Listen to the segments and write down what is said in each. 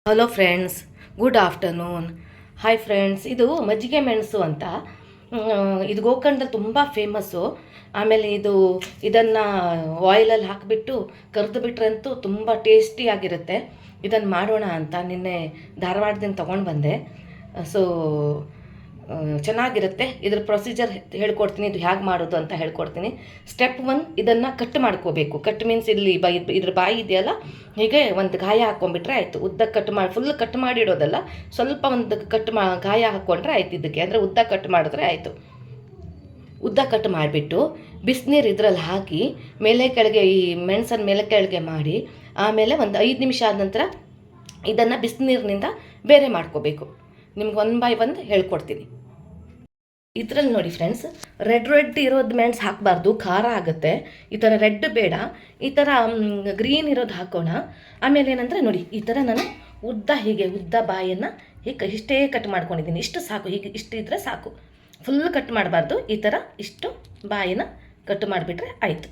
Hello friends, good afternoon. Hi friends, ಇದು ಮಜ್ಜಿಗೆ ಮೆಣಸು ಅಂತ. ಇದು ಗೋಕರ್ಣದಲ್ಲಿ ತುಂಬ ಫೇಮಸ್ಸು. ಆಮೇಲೆ ಇದನ್ನು ಆಯಿಲಲ್ಲಿ ಹಾಕಿಬಿಟ್ಟು ಕರೆದು ಬಿಟ್ರಂತೂ ತುಂಬ ಟೇಸ್ಟಿಯಾಗಿರುತ್ತೆ. ಇದನ್ನು ಮಾಡೋಣ ಅಂತ ನಿನ್ನೆ ಧಾರವಾಡದಿಂದ ತೊಗೊಂಡು ಬಂದೆ. ಸೊ ಚೆನ್ನಾಗಿರುತ್ತೆ. ಇದ್ರ ಪ್ರೊಸೀಜರ್ ಹೇಳ್ಕೊಡ್ತೀನಿ, ಇದು ಹೇಗೆ ಮಾಡೋದು ಅಂತ ಹೇಳ್ಕೊಡ್ತೀನಿ. ಸ್ಟೆಪ್ 1, ಇದನ್ನು ಕಟ್ ಮಾಡ್ಕೋಬೇಕು. ಕಟ್ ಮೀನ್ಸ್ ಇಲ್ಲಿ ಇದ್ರ ಬಾಯಿ ಇದೆಯಲ್ಲ, ಹೀಗೆ ಒಂದು ಗಾಯ ಹಾಕ್ಕೊಂಡ್ಬಿಟ್ರೆ ಆಯಿತು. ಉದ್ದ ಕಟ್ ಮಾಡಿ ಫುಲ್ ಕಟ್ ಮಾಡಿಡೋದಲ್ಲ, ಸ್ವಲ್ಪ ಒಂದು ಗಾಯ ಹಾಕ್ಕೊಂಡ್ರೆ ಆಯ್ತು. ಇದಕ್ಕೆ ಅಂದರೆ ಉದ್ದ ಕಟ್ ಮಾಡಿದ್ರೆ ಆಯಿತು. ಉದ್ದ ಕಟ್ ಮಾಡಿಬಿಟ್ಟು ಬಿಸಿನೀರು ಇದರಲ್ಲಿ ಹಾಕಿ ಮೇಲೆ ಕೆಳಗೆ ಈ ಮೆಣಸನ್ನು ಮೇಲೆ ಕೆಳಗೆ ಮಾಡಿ, ಆಮೇಲೆ ಒಂದು 5 ನಿಮಿಷ ಆದ ನಂತರ ಇದನ್ನು ಬಿಸಿನೀರಿನಿಂದ ಬೇರೆ ಮಾಡ್ಕೋಬೇಕು. ನಿಮ್ಗೆ 1 ಬೈ 1 ಹೇಳ್ಕೊಡ್ತೀನಿ. ಇದರಲ್ಲಿ ನೋಡಿ ಫ್ರೆಂಡ್ಸ್, ರೆಡ್ ಇರೋದು ಮೆಣಸು ಹಾಕಬಾರ್ದು, ಖಾರ ಆಗುತ್ತೆ. ಈ ಥರ ರೆಡ್ ಬೇಡ, ಈ ಥರ ಗ್ರೀನ್ ಇರೋದು ಹಾಕೋಣ. ಆಮೇಲೆ ಏನಂದರೆ ನೋಡಿ, ಈ ಥರ ನಾನು ಉದ್ದ ಬಾಯನ್ನು ಹೀಗೆ ಇಷ್ಟೇ ಕಟ್ ಮಾಡ್ಕೊಂಡಿದ್ದೀನಿ. ಇಷ್ಟು ಸಾಕು, ಹೀಗೆ ಇಷ್ಟು ಇದ್ದರೆ ಸಾಕು. ಫುಲ್ ಕಟ್ ಮಾಡಬಾರ್ದು. ಈ ಥರ ಇಷ್ಟು ಬಾಯನ್ನು ಕಟ್ ಮಾಡಿಬಿಟ್ರೆ ಆಯಿತು.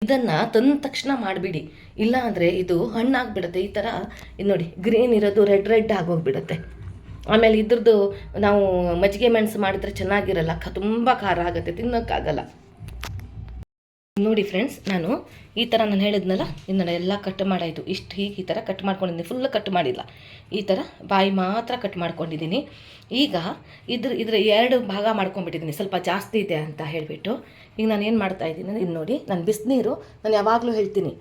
ಇದನ್ನು ತಂದ ತಕ್ಷಣ ಮಾಡಿಬಿಡಿ, ಇಲ್ಲ ಅಂದರೆ ಇದು ಹಣ್ಣಾಗಿಬಿಡುತ್ತೆ. ಈ ಥರ ಇದು ನೋಡಿ, ಗ್ರೀನ್ ಇರೋದು ರೆಡ್ ಆಗೋಗ್ಬಿಡುತ್ತೆ. ಆಮೇಲೆ ಇದ್ರದ್ದು ನಾವು ಮಜ್ಜಿಗೆ ಮೆಣಸು ಮಾಡಿದ್ರೆ ಚೆನ್ನಾಗಿರಲ್ಲ, ತುಂಬ ಖಾರ ಆಗುತ್ತೆ, ತಿನ್ನೋಕ್ಕಾಗಲ್ಲ. ನೋಡಿ ಫ್ರೆಂಡ್ಸ್, ನಾನು ಈ ಥರ ನಾನು ಹೇಳಿದ್ನಲ್ಲ, ಇನ್ನೆಲ್ಲ ಎಲ್ಲ ಕಟ್ ಮಾಡಾಯಿತು. ಇಷ್ಟು ಹೀಗೆ ಈ ಥರ ಕಟ್ ಮಾಡ್ಕೊಂಡಿದ್ದೀನಿ. ಫುಲ್ ಕಟ್ ಮಾಡಿಲ್ಲ, ಈ ಥರ ಬಾಯಿ ಮಾತ್ರ ಕಟ್ ಮಾಡ್ಕೊಂಡಿದ್ದೀನಿ. ಈಗ ಇದ್ರ 2 ಭಾಗ ಮಾಡ್ಕೊಂಡ್ಬಿಟ್ಟಿದ್ದೀನಿ, ಸ್ವಲ್ಪ ಜಾಸ್ತಿ ಇದೆ ಅಂತ ಹೇಳಿಬಿಟ್ಟು. ಈಗ ನಾನು ಏನು ಮಾಡ್ತಾಯಿದ್ದೀನಿ ಅಂದರೆ, ಇದು ನೋಡಿ, ನಾನು ಬಿಸಿನೀರು, ನಾನು ಯಾವಾಗಲೂ ಹೇಳ್ತೀನಿ,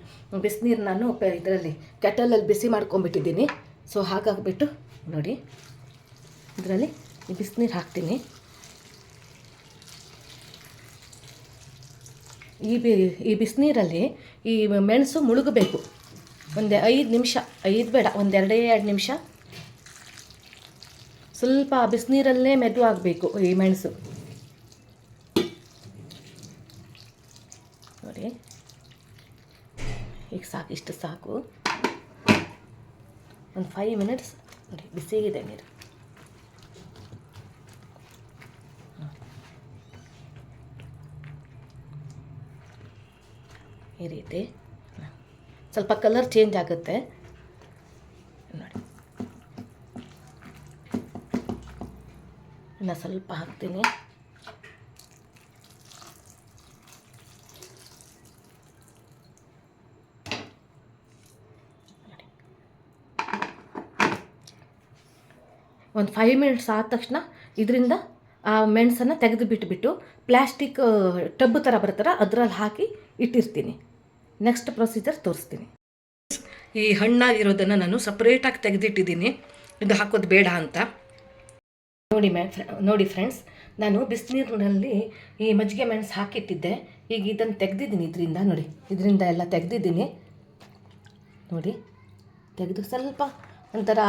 ಬಿಸಿನೀರು ನಾನು ಇದರಲ್ಲಿ ಕೆಟಲಲ್ಲಿ ಬಿಸಿ ಮಾಡ್ಕೊಂಡ್ಬಿಟ್ಟಿದ್ದೀನಿ. ಸೊ ಹಾಗಾಗಿಬಿಟ್ಟು ನೋಡಿ, ಇದರಲ್ಲಿ ಈ ಬಿಸಿನೀರು ಹಾಕ್ತೀನಿ. ಈ ಬಿಸಿನೀರಲ್ಲಿ ಈ ಮೆಣಸು ಮುಳುಗಬೇಕು. ಒಂದು 5 ನಿಮಿಷ, 5 ಬೇಡ, ಒಂದು 2 ನಿಮಿಷ ಸ್ವಲ್ಪ ಬಿಸಿನೀರಲ್ಲೇ ಮೆದು ಆಗಬೇಕು ಈ ಮೆಣಸು. ನೋಡಿ, ಈಗ ಸಾಕು, ಇಷ್ಟು ಸಾಕು. ಒಂದು 5 ಮಿನಿಟ್ಸ್ ನೋಡಿ, ಬಿಸಿಗಿದೆ ನೀರು. ಈ ರೀತಿ ಸ್ವಲ್ಪ ಕಲರ್ ಚೇಂಜ್ ಆಗುತ್ತೆ ನೋಡಿ. ಇನ್ನು ಸ್ವಲ್ಪ ಹಾಕ್ತೀನಿ. ಒಂದು 5 ಮಿನಿಟ್ಸ್ ಆದ ತಕ್ಷಣ ಇದರಿಂದ ಆ ಮೆಣಸನ್ನು ತೆಗೆದು ಬಿಟ್ಬಿಟ್ಟು ಪ್ಲ್ಯಾಸ್ಟಿಕ್ ಟಬ್ ಥರ ಬರ್ತಾರ, ಅದರಲ್ಲಿ ಹಾಕಿ ಇಟ್ಟಿರ್ತೀನಿ. ನೆಕ್ಸ್ಟ್ ಪ್ರೊಸೀಜರ್ ತೋರಿಸ್ತೀನಿ. ಈ ಹಣ್ಣಾಗಿರೋದನ್ನು ನಾನು ಸಪ್ರೇಟಾಗಿ ತೆಗೆದಿಟ್ಟಿದ್ದೀನಿ, ಇದು ಹಾಕೋದು ಬೇಡ ಅಂತ. ನೋಡಿ ಫ್ರೆಂಡ್ಸ್, ನಾನು ಬಿಸಿನೀರಿನಲ್ಲಿ ಈ ಮಜ್ಜಿಗೆ ಮೆಣಸು ಹಾಕಿಟ್ಟಿದ್ದೆ. ಈಗ ಇದನ್ನು ತೆಗೆದಿದ್ದೀನಿ ಇದರಿಂದ. ನೋಡಿ, ಇದರಿಂದ ಎಲ್ಲ ತೆಗೆದಿದ್ದೀನಿ ನೋಡಿ. ತೆಗೆದು ಸ್ವಲ್ಪ ಒಂಥರ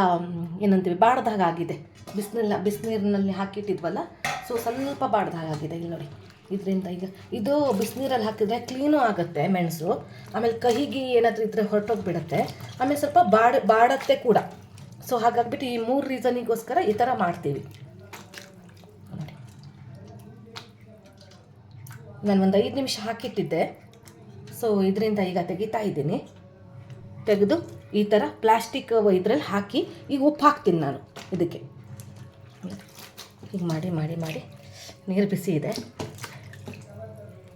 ಏನಂತೀವಿ, ಬಾಡ್ದಾಗ ಆಗಿದೆ. ಬಿಸಿನೀರಿನಲ್ಲಿ ಹಾಕಿಟ್ಟಿದ್ವಲ್ಲ, ಸೊ ಸ್ವಲ್ಪ ಬಾಡ್ದಾಗ ಆಗಿದೆ. ಇಲ್ಲಿ ನೋಡಿ, ಇದರಿಂದ ಈಗ ಇದು ಬಿಸಿನೀರಲ್ಲಿ ಹಾಕಿದರೆ ಕ್ಲೀನು ಆಗುತ್ತೆ ಮೆಣಸು. ಆಮೇಲೆ ಕಹಿಗೆ ಏನಾದರೂ ಇದ್ದರೆ ಹೊರಟೋಗ್ಬಿಡುತ್ತೆ. ಆಮೇಲೆ ಸ್ವಲ್ಪ ಬಾಡತ್ತೆ ಕೂಡ. ಸೊ ಹಾಗಾಗ್ಬಿಟ್ಟು ಈ 3 ರೀಸನಿಗೋಸ್ಕರ ಈ ಥರ ಮಾಡ್ತೀವಿ ನೋಡಿ. ನಾನು ಒಂದು 5 ನಿಮಿಷ ಹಾಕಿಟ್ಟಿದ್ದೆ. ಸೊ ಇದರಿಂದ ಈಗ ತೆಗಿತಾ ಇದ್ದೀನಿ. ತೆಗೆದು ಈ ಥರ ಪ್ಲ್ಯಾಸ್ಟಿಕ್ ಇದರಲ್ಲಿ ಹಾಕಿ ಈಗ ಉಪ್ಪು ಹಾಕ್ತೀನಿ ನಾನು ಇದಕ್ಕೆ. ಹೀಗೆ ಮಾಡಿ ನೀರು ಬಿಸಿ ಇದೆ,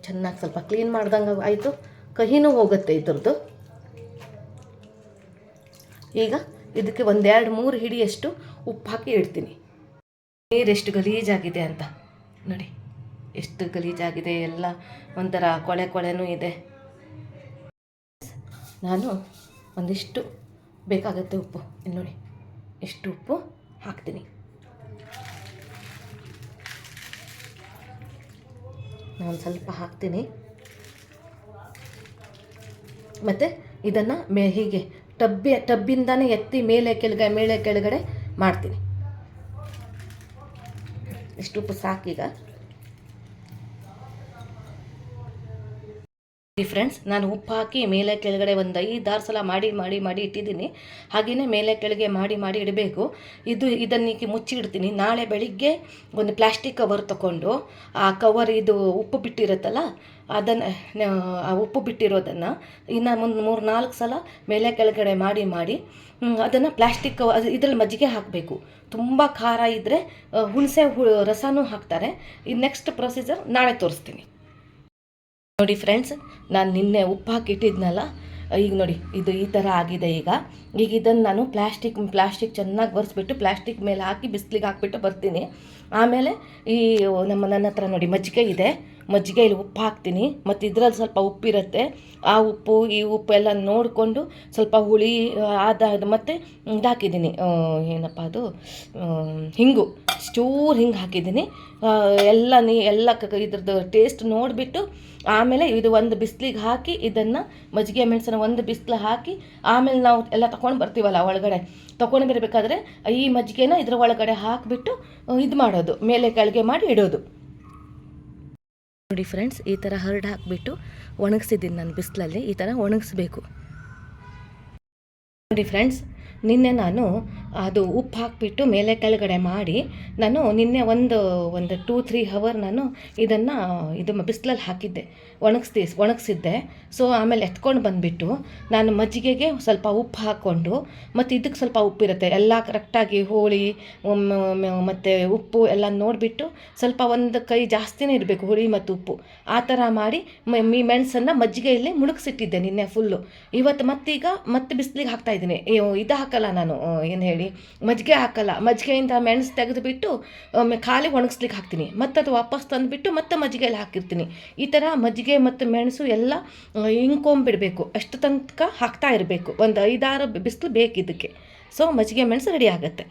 ಚೆನ್ನಾಗಿ ಸ್ವಲ್ಪ ಕ್ಲೀನ್ ಮಾಡ್ದಂಗೆ ಆಯಿತು. ಕಹಿನೂ ಹೋಗುತ್ತೆ ಇದ್ರದ್ದು. ಈಗ ಇದಕ್ಕೆ 1, 2, 3 ಹಿಡಿಯಷ್ಟು ಉಪ್ಪು ಹಾಕಿ ಇಡ್ತೀನಿ. ನೀರು ಎಷ್ಟು ಗಲೀಜಾಗಿದೆ ಅಂತ ನೋಡಿ, ಎಷ್ಟು ಗಲೀಜಾಗಿದೆ, ಎಲ್ಲ ಒಂಥರ ಕೊಳೆನೂ ಇದೆ. ನಾನು ಒಂದಿಷ್ಟು ಬೇಕಾಗುತ್ತೆ ಉಪ್ಪು, ಇಲ್ಲಿ ನೋಡಿ ಎಷ್ಟು ಉಪ್ಪು ಹಾಕ್ತೀನಿ. ನಾನು ಸ್ವಲ್ಪ ಹಾಕ್ತೀನಿ. ಮತ್ತು ಇದನ್ನು ಹೀಗೆ ಟಬ್ಬಿಂದನೇ ಎತ್ತಿ ಮೇಲೆ ಕೆಳಗಡೆ ಮಾಡ್ತೀನಿ. ಇಷ್ಟು ಉಪ್ಪು ಸಾಕೀಗ. ಫ್ರೆಂಡ್ಸ್, ನಾನು ಉಪ್ಪು ಹಾಕಿ ಮೇಲೆ ಕೆಳಗಡೆ ಒಂದು 5-6 ಸಲ ಮಾಡಿ ಮಾಡಿ ಮಾಡಿ ಇಟ್ಟಿದ್ದೀನಿ. ಹಾಗೆಯೇ ಮೇಲೆ ಕೆಳಗೆ ಮಾಡಿ ಮಾಡಿ ಇಡಬೇಕು. ಇದನ್ನೀಗ ಮುಚ್ಚಿಡ್ತೀನಿ. ನಾಳೆ ಬೆಳಿಗ್ಗೆ ಒಂದು ಪ್ಲಾಸ್ಟಿಕ್ ಕವರ್ ತಗೊಂಡು ಆ ಕವರ್ ಇದು ಉಪ್ಪು ಬಿಟ್ಟಿರುತ್ತಲ್ಲ ಅದನ್ನು, ಆ ಉಪ್ಪು ಬಿಟ್ಟಿರೋದನ್ನು ಇನ್ನು ಒಂದು 3-4 ಸಲ ಮೇಲೆ ಕೆಳಗಡೆ ಮಾಡಿ ಮಾಡಿ ಅದನ್ನು ಪ್ಲಾಸ್ಟಿಕ್ ಇದರಲ್ಲಿ ಮಜ್ಜಿಗೆ ಹಾಕಬೇಕು. ತುಂಬ ಖಾರ ಇದ್ದರೆ ಹುಣಸೆ ರಸನೂ ಹಾಕ್ತಾರೆ. ಈ ನೆಕ್ಸ್ಟ್ ಪ್ರೊಸೀಜರ್ ನಾಳೆ ತೋರಿಸ್ತೀನಿ. ನೋಡಿ ಫ್ರೆಂಡ್ಸ್, ನಾನು ನಿನ್ನೆ ಉಪ್ಪು ಹಾಕಿಟ್ಟಿದ್ನಲ್ಲ, ಈಗ ನೋಡಿ ಇದು ಈ ಥರ ಆಗಿದೆ. ಈಗ ಇದನ್ನು ನಾನು ಪ್ಲಾಸ್ಟಿಕ್ ಚೆನ್ನಾಗಿ ಒರೆಸ್ಬಿಟ್ಟು ಪ್ಲಾಸ್ಟಿಕ್ ಮೇಲೆ ಹಾಕಿ ಬಿಸಿಲಿಗೆ ಹಾಕ್ಬಿಟ್ಟು ಬರ್ತೀನಿ. ಆಮೇಲೆ ನನ್ನ ಹತ್ರ ನೋಡಿ ಮಜ್ಜಿಗೆ ಇದೆ. ಮಜ್ಜಿಗೆಯಲ್ಲಿ ಉಪ್ಪು ಹಾಕ್ತೀನಿ. ಮತ್ತು ಇದರಲ್ಲಿ ಸ್ವಲ್ಪ ಉಪ್ಪಿರುತ್ತೆ. ಆ ಉಪ್ಪು ಈ ಉಪ್ಪು ಎಲ್ಲ ನೋಡಿಕೊಂಡು ಸ್ವಲ್ಪ ಹುಳಿ ಮತ್ತು ಇದಾಕಿದ್ದೀನಿ, ಏನಪ್ಪ ಅದು, ಹಿಂಗು, ಚೂರು ಹಿಂಗೆ ಹಾಕಿದ್ದೀನಿ. ಎಲ್ಲ ಇದ್ರದ್ದು ಟೇಸ್ಟ್ ನೋಡಿಬಿಟ್ಟು ಆಮೇಲೆ ಇದು ಒಂದು ಬಿಸಿಲಿಗೆ ಹಾಕಿ ಇದನ್ನು ಮಜ್ಜಿಗೆ ಮೆಣಸನ್ನು ಒಂದು ಬಿಸಿಲು ಹಾಕಿ ಆಮೇಲೆ ನಾವು ಎಲ್ಲ ತಗೊಂಡು ಬರ್ತೀವಲ್ಲ ಒಳಗಡೆ, ತಗೊಂಡು ಬರಬೇಕಾದ್ರೆ ಈ ಮಜ್ಜಿಗೆನ ಇದ್ರ ಒಳಗಡೆ ಹಾಕಿಬಿಟ್ಟು ಇದು ಮಾಡೋದು, ಮೇಲೆ ಕೆಳಗೆ ಮಾಡಿ ಇಡೋದು. ನೋಡಿ ಫ್ರೆಂಡ್ಸ್, ಈ ಥರ ಹರಡು ಹಾಕಿಬಿಟ್ಟು ಒಣಗಿಸಿದ್ದೀನಿ ನಾನು ಬಿಸಿಲಲ್ಲಿ. ಈ ಥರ ಒಣಗಿಸ್ಬೇಕು. ನೋಡಿ ಫ್ರೆಂಡ್ಸ್, ನಿನ್ನೆ ನಾನು ಅದು ಉಪ್ಪು ಹಾಕಿಬಿಟ್ಟು ಮೇಲೆ ಕೆಳಗಡೆ ಮಾಡಿ ನಾನು ನಿನ್ನೆ ಒಂದು 2-3 ಅವರ್ ನಾನು ಇದು ಬಿಸಿಲಲ್ಲಿ ಹಾಕಿದ್ದೆ, ಒಣಗಿಸಿದ್ದೆ. ಸೊ ಆಮೇಲೆ ಎತ್ಕೊಂಡು ಬಂದುಬಿಟ್ಟು ನಾನು ಮಜ್ಜಿಗೆಗೆ ಸ್ವಲ್ಪ ಉಪ್ಪು ಹಾಕ್ಕೊಂಡು, ಮತ್ತು ಇದಕ್ಕೆ ಸ್ವಲ್ಪ ಉಪ್ಪಿರುತ್ತೆ ಎಲ್ಲ ಕರೆಕ್ಟಾಗಿ ಹುಳಿ ಮತ್ತು ಉಪ್ಪು ಎಲ್ಲ ನೋಡಿಬಿಟ್ಟು ಸ್ವಲ್ಪ ಒಂದು ಕೈ ಜಾಸ್ತಿನೇ ಇರಬೇಕು ಹುಳಿ ಮತ್ತು ಉಪ್ಪು, ಆ ಥರ ಮಾಡಿ ಮೆಣಸನ್ನು ಮಜ್ಜಿಗೆಯಲ್ಲಿ ಮುಳುಗಿಸಿಟ್ಟಿದ್ದೆ ನಿನ್ನೆ ಫುಲ್ಲು. ಇವತ್ತು ಮತ್ತೆ ಬಿಸಿಲಿಗೆ ಹಾಕ್ತಾಯಿದ್ದೀನಿ. ಇದು ಹಾಕಲ್ಲ ನಾನು, ಏನು ಹೇಳಿ, ಮಜ್ಜಿಗೆ ಹಾಕಲ್ಲ. ಮಜ್ಜಿಗೆಯಿಂದ ಮೆಣಸು ತೆಗೆದುಬಿಟ್ಟು ಖಾಲಿ ಒಣಗಿಸ್ಲಿಕ್ಕೆ ಹಾಕ್ತೀನಿ. ಮತ್ತು ಅದು ವಾಪಸ್ ತಂದುಬಿಟ್ಟು ಮತ್ತೆ ಮಜ್ಜಿಗೆಯಲ್ಲಿ ಹಾಕಿರ್ತೀನಿ. ಈ ಥರ ಮಜ್ಜಿಗೆ ಮತ್ತು ಮೆಣಸು ಎಲ್ಲ ಹಿಂಕೊಂಬಿಡಬೇಕು. ಅಷ್ಟು ತನಕ ಹಾಕ್ತಾ ಇರಬೇಕು. ಒಂದು 5-6 ಬಿಸಿಲು ಬೇಕು ಇದಕ್ಕೆ. ಸೊ ಮಜ್ಜಿಗೆ ಮೆಣಸು ರೆಡಿ ಆಗುತ್ತೆ.